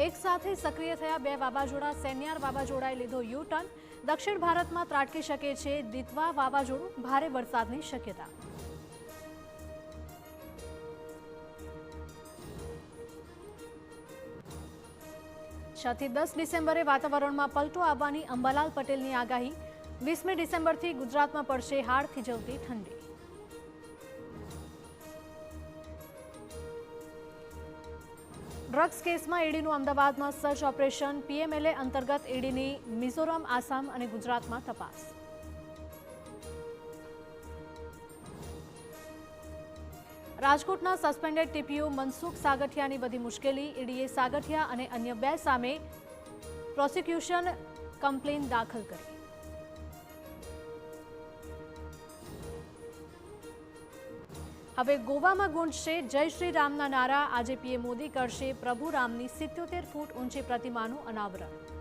એક સાથે સક્રિય થયા બે વાવાઝોડા. સેન્યાર વાવાઝોડાએ લીધો યુ ટર્ન. દક્ષિણ ભારતમાં ત્રાટકી શકે છે દિત્વા વાવાઝોડું. ભારે વરસાદની શક્યતા. થી 10 ડિસેમ્બરે વાતાવરણમાં પલટો આવવાની અંબાલાલ પટેલની આગાહી. 20મી ડિસેમ્બરથી ગુજરાતમાં પડશે હાડ થીજવતી ઠંડી. ડ્રગ્સ કેસમાં ઈડીનું અમદાવાદમાં સર્ચ ઓપરેશન. પીએમએલએ અંતર્ગત ઈડીની મિઝોરમ, આસામ અને ગુજરાતમાં તપાસ. રાજકોટના સસ્પેન્ડેડ ટીપીયુ મનસુખ સાગઠિયાની વધી મુશ્કેલી. ઈડીએ સાગઠિયા અને અન્ય 2 સામે પ્રોસિક્યુશન કમ્પ્લેન દાખલ કરી. હવે ગોવામાં ગુંજશે જય શ્રી રામના નારા. આજે પીએમ મોદી કરશે પ્રભુ રામની 77 ફૂટ ઊંચી પ્રતિમાનું અનાવરણ.